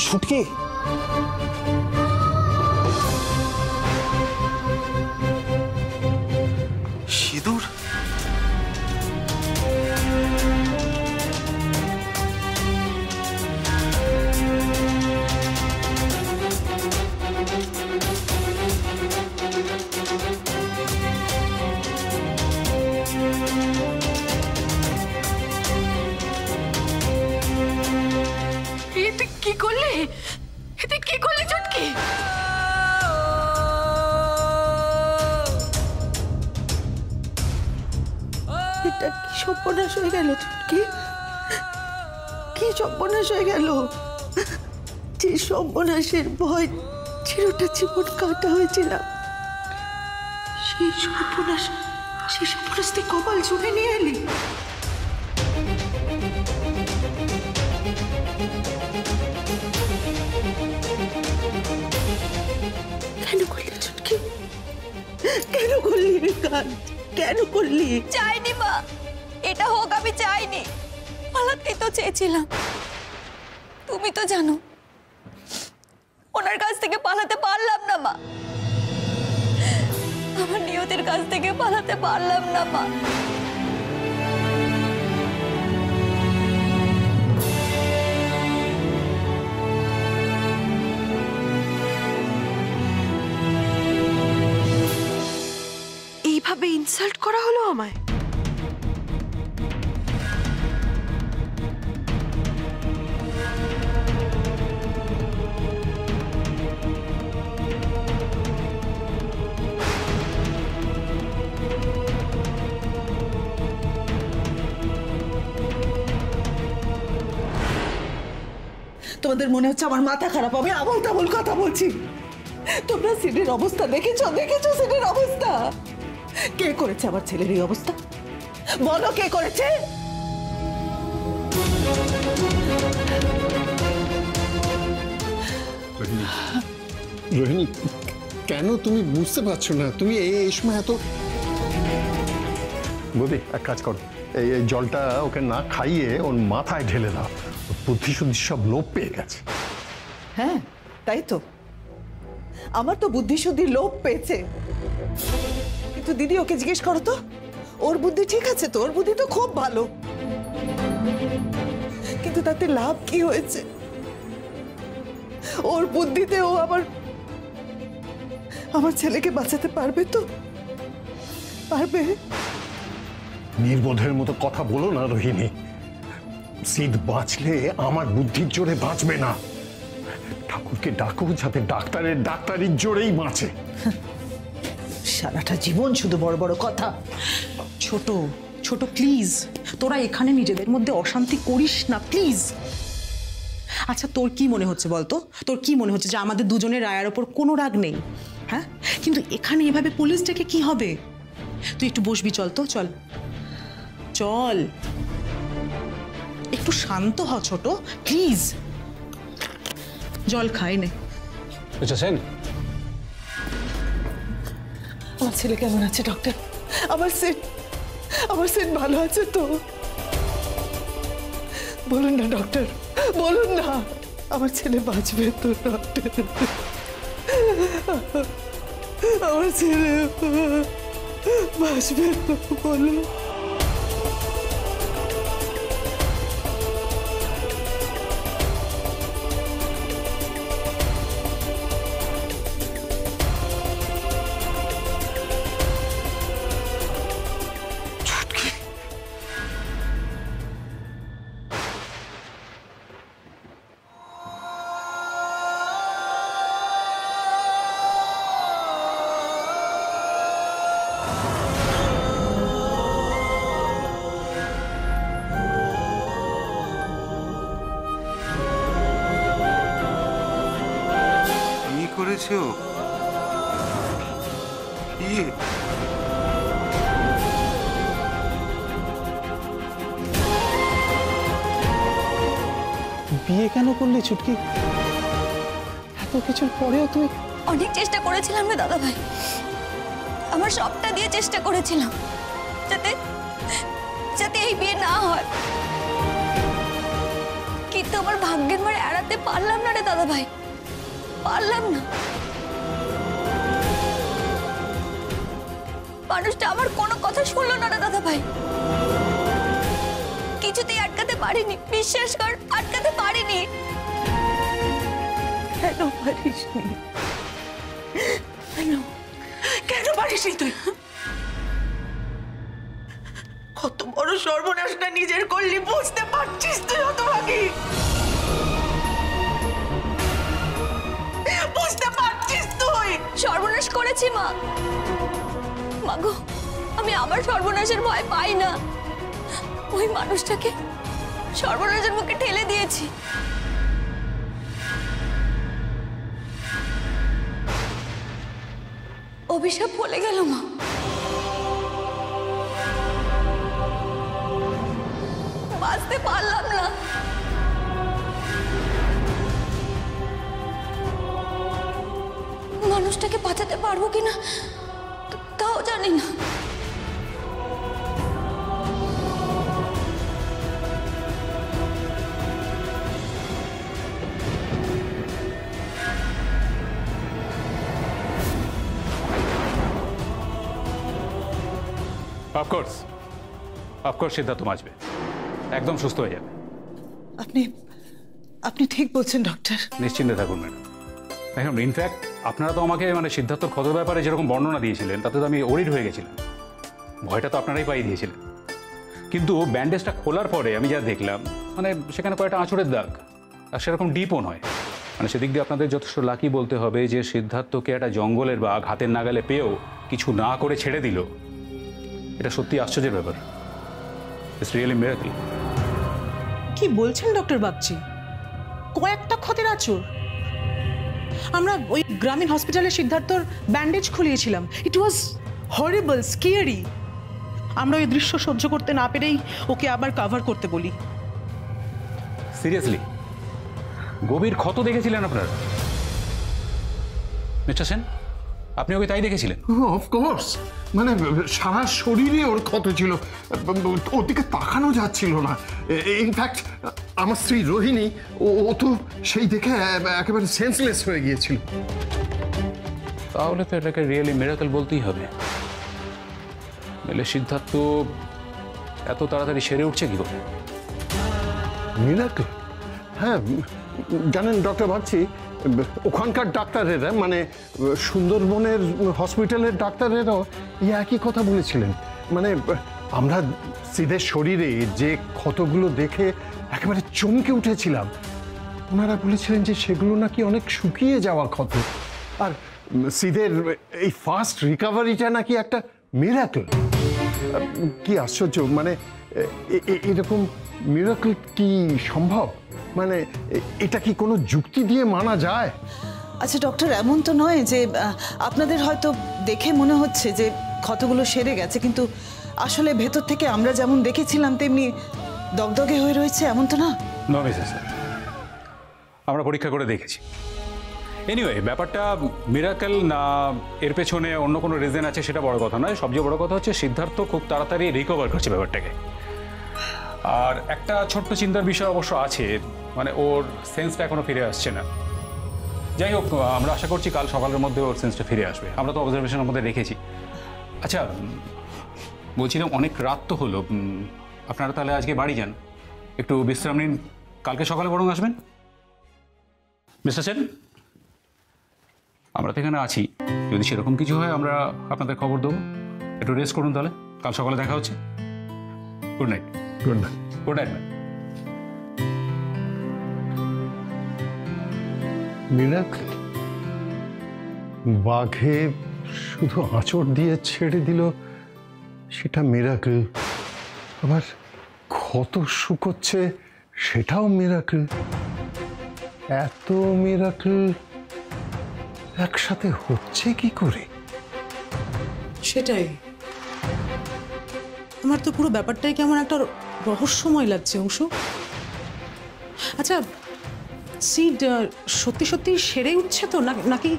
ছুটকি সিঁদুর কি করলে? এতে কি করলে চুটকি? এটা কি সর্বনাশ হয়ে গেল চুটকি? কি সর্বনাশ হয়ে গেল? যে সর্বনাশের ভয় চিরটা জীবন কাটা হয়েছিলাম, সেই সর্বনাশ তুই কপাল চুকে নিয়ে এলি। কেন করলি চুটকি? কেন করলি কাজ? কেন করলি? চাইনি মা, এটা হোক আমি চাইনি, পালাতেই তো চেয়েছিলাম। তুমি তো জানো ওনার কাছ থেকে পালাতে পারলাম না মা, আমার নিয়তির কাছ থেকে পালাতে পারলাম না মা। এইভাবে ইনসাল্ট করা হলো আমায়? তোমাদের মনে হচ্ছে আমার মাথা খারাপ হবে, আবল তাবল কথা বলছি। তোমরা সিনের অবস্থা দেখেছো? সিনের অবস্থা? কে করেছে আমার ছেলের এই অবস্থা? বলো কে করেছে? রোহিণী, কেন তুমি বুঝতে পারছো না? তুমি এই সময় এত... বৌদি এক কাজ করো, এই জলটা ওকে না খাইয়ে ওর মাথায় ঢেলে দাও। বুদ্ধি শুদ্ধি সব লোপ পেয়ে গেছে। হ্যাঁ তাই তো, আমার তো বুদ্ধি শুদ্ধি লোপ পেয়েছে। কিন্তু দিদি ওকে জিজ্ঞেস করো তো, ওর বুদ্ধি ঠিক আছে তো? ওর বুদ্ধি তো খুব ভালো, কিন্তু তাতে লাভ কি হয়েছে? ওর বুদ্ধিতে ও আমার ছেলেকে বাঁচাতে পারবে তো? পারবে? নির্বোধের মতো কথা বলো না রোহিণী। সিদ বাঁচলে আমার বুদ্ধির জোরে বাঁচবে না। ঠাকুরকে ডাকো যাতে ডাক্তারের জোরেই বাঁচে। সারাটা জীবন শুধু বড় বড় কথা। ছোট ছোট প্লিজ, তোরা এখানে নিজেদের মধ্যে অশান্তি করিস না প্লিজ। আচ্ছা তোর কি মনে হচ্ছে বলতো? তোর কি মনে হচ্ছে যে আমাদের দুজনের রায়ের ওপর কোনো রাগ নেই? হ্যাঁ, কিন্তু এখানে এভাবে পুলিশ ডেকে কি হবে? তুই একটু বসবি, চল তো, চল চল, একটু শান্ত হ ছোট প্লিজ। জল খাই নে। বুঝেছেন? আমার ছেলে কেমন আছে ডক্টর? আমার সেন ভালো আছে তো? বলুন না ডক্টর, বলুন না, আমার ছেলে বাঁচবে তো ডক্টর? আমার ছেলে বাঁচবে তো বলুন? করেছো? বিয়ে কেন করলি ছুটকি? এত কিছুর পরেও তুই? অনেক চেষ্টা করেছিলাম রে দাদা ভাই, আমার সবটা দিয়ে চেষ্টা করেছিলাম যাতে যাতে এই বিয়ে না হয়, কিন্তু কিন্তু আমার ভাগ্যের মার এড়াতে পারলাম না রে দাদা ভাই, পারলাম না। মানুষটা আমার কোনো কথা শুনলো না রে দাদা ভাই, কিছুতেই আটকাতে পারিনি, বিশ্বাস কর আটকাতে পারিনি। কেন পারিসনি? কেন পারিসনি তুই? কত বড় সর্বনাশটা নিজের করলি বুঝতে পারছিস তুই? হতভাগী, বুঝতে পারছিস তুই? সর্বনাশ করেছি মা। মাগো, আমি আবার সর্বনাশের ভয় পাই না। ওই মানুষটাকে সর্বনাশের মুখে ঠেলে দিয়েছি। অভিশাপ বলে গেল মা। বাঁচতে পারলাম না। মানুষটাকে বাঁচাতে পারবো কিনা তাও জানি না। অফকোর্স সিদ্ধার্থ বাঁচবে, একদম সুস্থ হয়ে যাবে। আপনি আপনি ঠিক বলছেন ডক্টর। নিশ্চিন্তে থাকুন ম্যাডাম। এখন ইনফ্যাক্ট আপনারা তো আমাকে মানে সিদ্ধার্থর ক্ষতর ব্যাপারে যেরকম বর্ণনা দিয়েছিলেন তাতে তো আমি ওরিড হয়ে গেছিলাম, ভয়টা তো আপনারাই পাইয়ে দিয়েছিলেন। কিন্তু ব্যান্ডেজটা খোলার পরে আমি যা দেখলাম মানে সেখানে কয়েকটা আঁচড়ের দাগ, আর সেরকম ডিপও নয়। মানে সেদিক দিয়ে আপনাদের যথেষ্ট লাকি বলতে হবে যে সিদ্ধার্থকে একটা জঙ্গলের বাঘ হাতের নাগালে পেয়েও কিছু না করে ছেড়ে দিল। এটা সত্যি আশ্চর্যের ব্যাপার। It's really miracle. কি বলছেন ডক্টর বাগচি? কয়েকটা ক্ষতের আঁচড়? আমরা ওই গ্রামীণ হসপিটালে সিদ্ধার্থর ব্যান্ডেজ খুলিয়েছিলাম। ইট ওয়াজ হরিবল, স্কিয়ারি। আমরা ওই দৃশ্য সহ্য করতে না পেরেই ওকে আবার কভার করতে বলি। সিরিয়াসলি গভীর ক্ষত দেখেছিলেন আপনারা? মিস্টার সেন, আপনি ওকে তাই দেখেছিলেন? অফকোর্স, মানে সারা শরীরে ওর ক্ষত ছিল, ওর দিকে তাকানো যাচ্ছিল না। ইনফ্যাক্ট আমার স্ত্রী রোহিণী ও তো সেই দেখে একেবারে সেন্সলেস হয়ে গিয়েছিল। তাহলে তো এটাকে রিয়েলি মিরাকল বলতেই হবে। নইলে সিদ্ধার্থ এত তাড়াতাড়ি সেরে উঠছে কি করে? মিরাকল? হ্যাঁ, জানেন ডক্টর ভাবছি ওখানকার ডাক্তারেরা মানে সুন্দরবনের হসপিটালের ডাক্তারেরাও এই একই কথা বলেছিলেন। মানে আমরা সিদের শরীরে যে ক্ষতগুলো দেখে একেবারে চমকে উঠেছিলাম, ওনারা বলেছিলেন যে সেগুলো নাকি অনেক শুকিয়ে যাওয়া ক্ষত, আর সিদের এই ফাস্ট রিকভারিটা নাকি একটা মিরাকল। কি আশ্চর্য! মানে এরকম মিরাকল কি সম্ভব? মানে এটা কি কোনো যুক্তি দিয়ে মানা যায়? আচ্ছা ডক্টর, এমন তো নয় যে আপনাদের হয়তো দেখে মনে হচ্ছে যে ক্ষতগুলো সেরে গেছে, কিন্তু আসলে ভেতর থেকে আমরা যেমন দেখেছিলাম তেমনি দগদগে হয়ে রয়েছে, এমন তো না? নো মিসেস স্যার, আমরা পরীক্ষা করে দেখেছি। এনিওয়ে, ব্যাপারটা মিরাকল না এর পেছনে অন্য কোনো রিজন আছে সেটা বড় কথা নয়। সবচেয়ে বড় কথা হচ্ছে সিদ্ধার্থ খুব তাড়াতাড়ি রিকভার করছে ব্যাপারটাকে। আর একটা ছোট্ট চিন্তার বিষয় অবশ্য আছে, মানে ওর সেন্সটা এখনো ফিরে আসছে না। যাই হোক, আমরা আশা করছি কাল সকালের মধ্যে ওর সেন্সটা ফিরে আসবে। আমরা তো অবজারভেশনের মধ্যে রেখেছি। আচ্ছা, বলছিলাম অনেক রাত তো হলো, আপনারা তাহলে আজকে বাড়ি যান, একটু বিশ্রাম নিন, কালকে সকালে বরং আসবেন। মিস্টার সেন, আমরা তো এখানে আছি, যদি সেরকম কিছু হয় আমরা আপনাদের খবর দেবো। একটু রেস্ট করুন তাহলে, কাল সকালে দেখা হচ্ছে। Good night. Good night. Good night ma'am. Miracle? বাঘে শুধু আঁচড় দিয়ে ছেড়ে দিল, সেটা মিরাকল। আবার ক্ষত শুকোচ্ছে, সেটাও মিরাকল। এত মিরাকল একসাথে হচ্ছে কি করে? সেটাই, আমার তো পুরো ব্যাপারটাই কেমন একটা রহস্যময় লাগছে অংশু। আচ্ছা সিড সত্যি সত্যি সেরে উঠছে তো নাকি?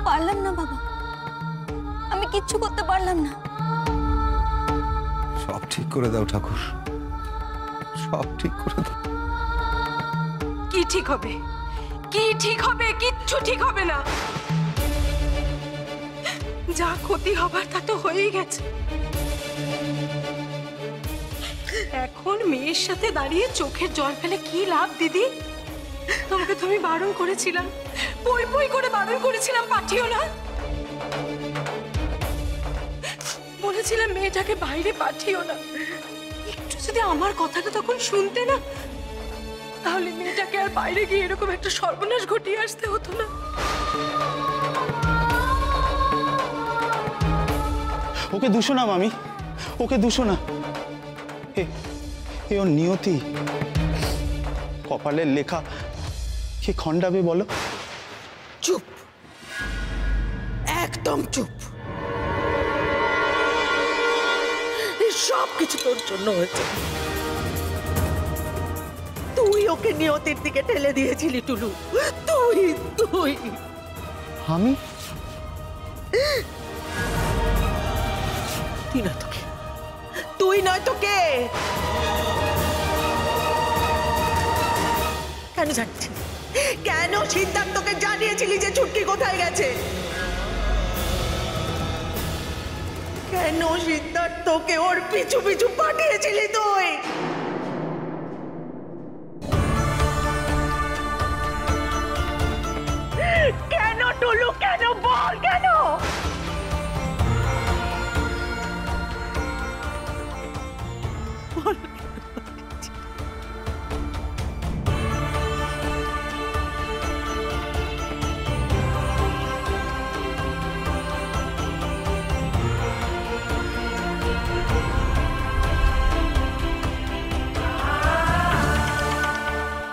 পারলাম না বাবা, আমি কিচ্ছু করতে পারলাম না। সব ঠিক করে দাও ঠাকুর, সব ঠিক করে দাও। কি ঠিক হবে? কি ঠিক হবে? কিচ্ছু ঠিক হবে না। যা ক্ষতি হবার তা তো হয়েই গেছে। এখন মেয়ের সাথে দাঁড়িয়ে চোখের জল ফেলে কি লাভ দিদি? তোমাকে তুমি বারণ করেছিলাম, পই পই করে বারণ করেছিলাম পাঠিও না। বলেছিলাম মেয়েটাকে বাইরে পাঠিও না। একটু যদি আমার কথাটা তখন শুনতে না, তাহলে মেয়েটাকে আর বাইরে গিয়ে এরকম একটা সর্বনাশ ঘটিয়ে আসতে হতো না। ওকে দুশো না মামি, ওকে দুশো না। এ ওর নিয়তি, কপালের লেখা কি খণ্ডাবে বলো? চুপ, একদম চুপ। এই সব কিছু তোর জন্য হয়েছে। তুই ওকে নিয়তির দিকে ঠেলে দিয়েছিলি টুলু, তুই তুই আমি? তুই নয় তোকে, তুই নয় তোকে। কেন জানিয়েছিলি? কেন সিদ্ধার্থকে জানিয়েছিলি যে ছুটকি কোথায় গেছে? কেন সিদ্ধার্থকে ওর পিছু পিছু পাঠিয়েছিলি তুই? কেন টুলু, কেন বল, কেন?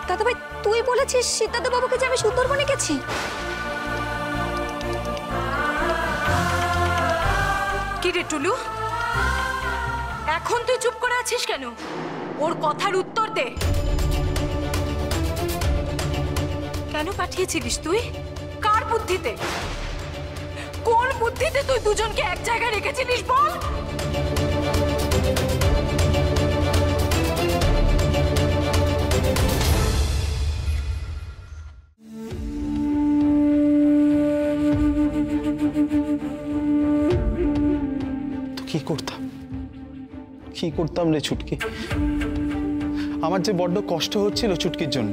দাদা ভাই, তুই বলেছিস সিদ্ধার্থ বাবুকে যে আমি সুন্দরবনে গেছি? কি রে টুলু, এখন তুই চুপ করে আছিস কেন? ওর কথার উত্তর দে। কেন পাঠিয়েছিলিস তুই? কার বুদ্ধিতে? কোন বুদ্ধিতে তুই দুজনকে এক জায়গায় রেখেছিলিস বল? তো কি করতাম রে ছুটকি? আমার যে বড্ড কষ্ট হচ্ছিল ছুটকির জন্য।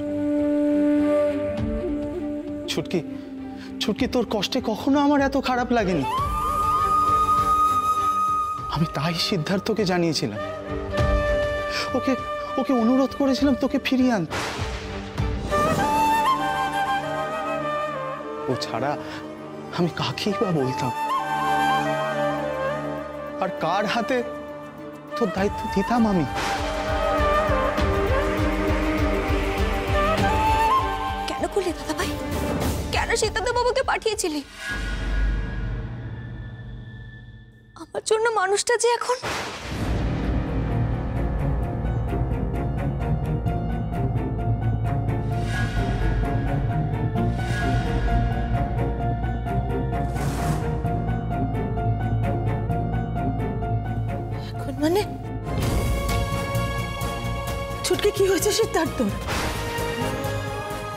ছুটকি তোর কষ্টে কখনো আমার এত খারাপ লাগেনি। আমি তাই সিদ্ধার্থকে জানিয়েছিলাম, ওকে অনুরোধ করেছিলাম তোকে ফিরিয়ে আনতে। ও ছাড়া আমি কাকেই বা বলতাম, আর কার হাতে তোর দায়িত্ব দিতাম আমি? কেন করলি দাদা ভাই? কেন সিদ্ধার্থ বাবুকে পাঠিয়েছিলি? আমার জন্য মানুষটা যে এখন মানে ছুটকি কি হয়েছে সিদ্ধার্থ?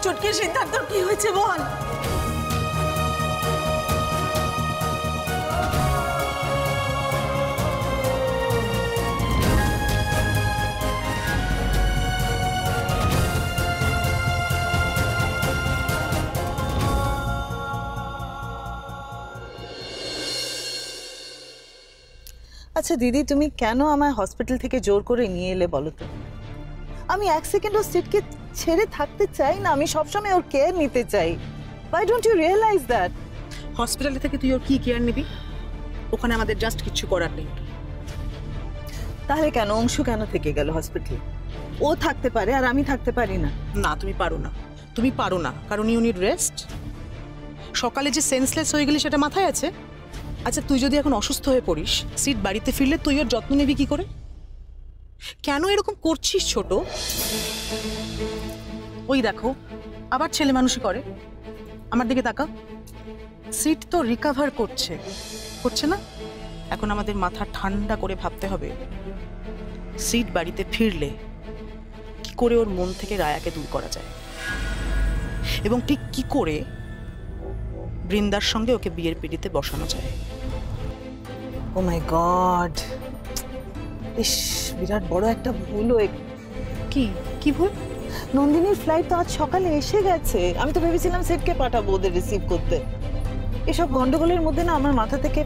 ছুটকি সিদ্ধার্থ কি হয়েছে বল? আচ্ছা দিদি, তুমি কেন আমায় হসপিটাল থেকে জোর করে নিয়ে এলে বলো তো? আমি এক সেকেন্ড ওর সিটকে ছেড়ে থাকতে চাই না, আমি সবসময় ওর কেয়ার নিতে চাই। Why don't you realize that? হসপিটালে থেকে তুই ওর কি কেয়ার নিবি? ওখানে আমাদের জাস্ট কিছু করার নেই। তাহলে কেন অংশু কেন থেকে গেল হসপিটালে? ও থাকতে পারে আর আমি থাকতে পারি না? না, তুমি পারো না, কারণ ইউ নিড রেস্ট। সকালে যে সেন্সলেস হয়ে গেলি সেটা মাথায় আছে? আচ্ছা, তুই যদি এখন অসুস্থ হয়ে পড়িস, সিট বাড়িতে ফিরলে তুই ওর যত্ন নিবি কি করে? কেন এরকম করছিস ছোট? ওই দেখো, আবার ছেলে মানুষই করে। আমার দিকে তাকা। সিট তো রিকভার করছে, করছে না? এখন আমাদের মাথা ঠান্ডা করে ভাবতে হবে সিট বাড়িতে ফিরলে কি করে ওর মন থেকে রায়াকে দূর করা যায়, এবং ঠিক কি করে বৃন্দার সঙ্গে ওকে বিয়ের পিড়িতে বসানো যায়। ও মাই গড, ইস, বিরাট বড় একটা ভুল হয়ে। কি কি ভুল? নন্দিনীর ফ্লাইট তো আজ সকালে এসে গেছে। আমি তো ভেবেছিলাম সেটকে পাঠাবো ওদের রিসিভ করতে। এসব গন্ডগোলের মধ্যে না আমার মাথা থেকে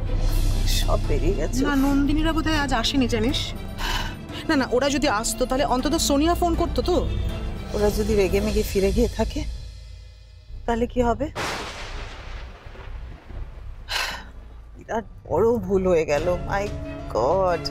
সব বেরিয়ে গেছে। না, নন্দিনীরা বোধহয় আজ আসেনি জানিস। না না, ওরা যদি আসতো তাহলে অন্তত সোনিয়া ফোন করতো তো। ওরা যদি রেগে মেগে ফিরে গিয়ে থাকে তাহলে কি হবে? বিরাট বড় ভুল হয়ে গেল। মাই গড।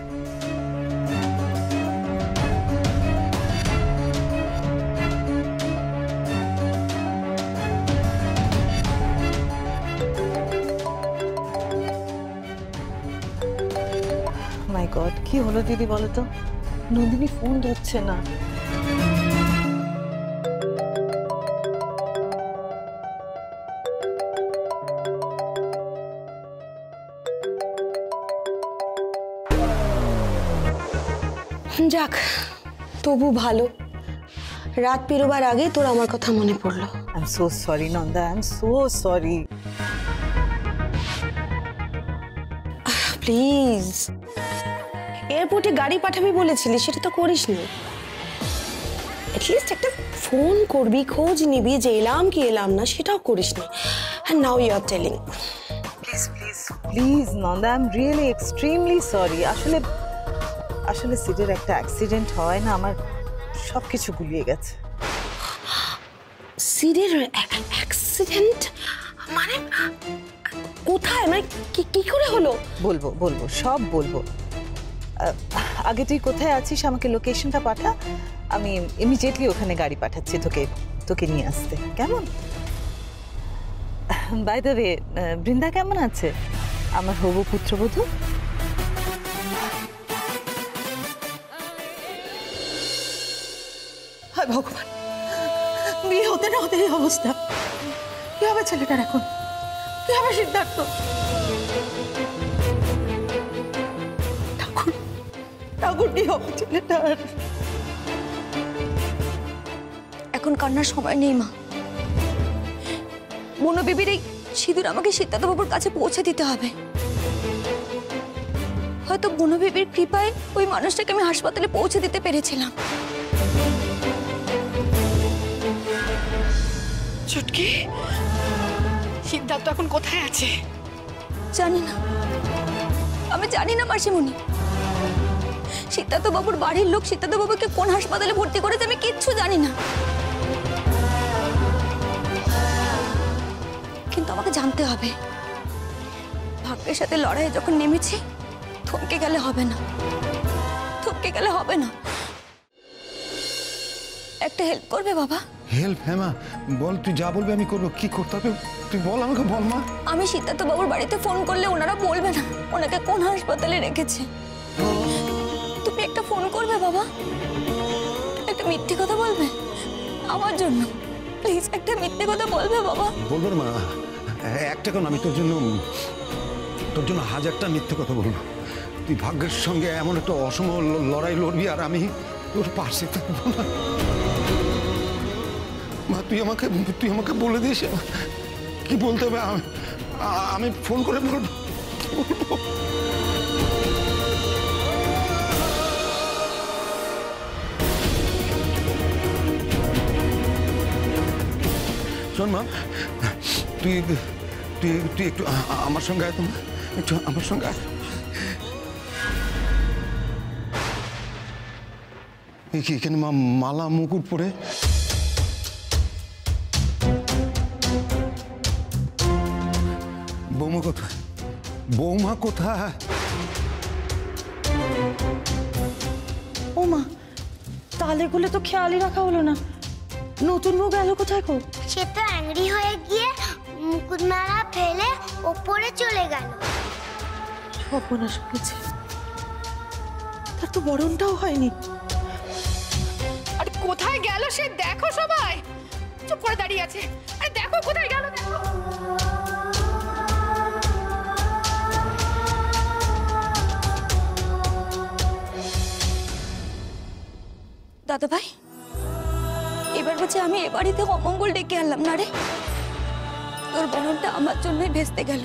মাই গড, কি হলো দিদি বলো তো? নন্দিনী ফোন ধরছে না। যাক, তবু ভালো রাত পেরোবার আগে তোর আমার কথা মনে পড়লো। I am so sorry Nanda, I am so sorry. Please, এয়ারপোর্টে গাড়ি পাঠাবি বলেছিলি, সেটা তো করিসনি। অ্যাটলিস্ট একটা ফোন করবি, খোঁজ নিবি যে এলাম কি এলাম না, সেটাও করিসনি। And now you are telling. Please please please Nanda, I am really extremely sorry. আসলে সিটের একটা অ্যাক্সিডেন্ট হয় না, আমার সব কিছু গুলিয়ে গেছে। সিডের অ্যাক্সিডেন্ট মানে কোথায়, মানে কি করে হলো? বলবো বলবো সব বলবো। আগে তুই কোথায় আছিস আমাকে লোকেশনটা পাঠা, আমি ইমিডিয়েটলি ওখানে গাড়ি পাঠাচ্ছি তোকে নিয়ে আসতে, কেমন? বাই দ্য ওয়ে, বৃন্দা কেমন আছে, আমার হবু পুত্রবধূ? হায় ভগবান, বিয়ে হতে না হতে এই অবস্থা। কি হবে ছেলেটার এখন? কি হবে সিদ্ধার্থ? ঠাকুর ঠাকুর, কি হবে ছেলেটার? এখন কান্নার সময় নেই মা। বনবিবির এই সিঁদুর আমাকে সিদ্ধার্থবাবুর কাছে পৌঁছে দিতে হবে। হয়তো বনবিবির কৃপায় ওই মানুষটাকে আমি হাসপাতালে পৌঁছে দিতে পেরেছিলাম। চুটকি, সিদ্ধার্থ এখন কোথায় আছে? জানি না, আমি জানি না মাসিমণি। সিদ্ধার্থবাবুর বাড়ির লোক সিদ্ধার্থবাবুকে কোন হাসপাতালে ভর্তি করেছে আমি কিচ্ছু জানি না, কিন্তু আমাকে জানতে হবে। ভাগ্যের সাথে লড়াইয়ে যখন নেমেছি, থমকে গেলে হবে না, থমকে গেলে হবে না। একটা হেল্প করবে বাবা? হেল্প? হ্যাঁ মা, বল, তুই যা বলবি আমি করবো। কি করতে হবে তুই বল, আমাকে বল মা। আমি সিদ্ধার্থবাবুর বাড়িতে ফোন করলে ওনারা বলবে না ওনাকে কোন হাসপাতালে রেখেছে। তুমি একটা ফোন করবে বাবা, একটা মিথ্যে কথা বলবে আমার জন্য, প্লিজ একটা মিথ্যে কথা বলবে বাবা। বলবো না মা, একটা কেন, আমি তোর জন্য 1000টা মিথ্যে কথা বলবো। তুই ভাগ্যের সঙ্গে এমন একটা অসম লড়াই লড়বি আর আমি তোর পাশে থাকবো না। মা, তুই আমাকে বলে দিস কি বলতে হবে, আমি ফোন করে বলবো। শোন মা, তুই তুই তুই একটু আমার সঙ্গে আয়, তোমার একটু আমার সঙ্গে আয়। কি এখানে মালা মুকুট পরে? বৌমা কোথায়? বৌমা কোথায়? ও মা, তালে গুলো তো খেয়ালই রাখা হলো না। নতুন বউ গেল কোথায় গো? সে তো অ্যাংরি হয়ে গিয়ে মুকুটমালা ফেলে ওপরে চলে গেল। সর্বনাশ হয়েছে, তার তো বরণটাও হয়নি। আর কোথায় গেল সে দেখো সবাই, চুপ করে দাঁড়িয়ে আছে। আরে দেখো কোথায় গেল, দেখো। দাদা ভাই, এবার বলছে আমি এ বাড়িতে অমঙ্গল ডেকে আনলাম না রে। তোর বোনটা আমার জন্যই ভেস্তে গেল।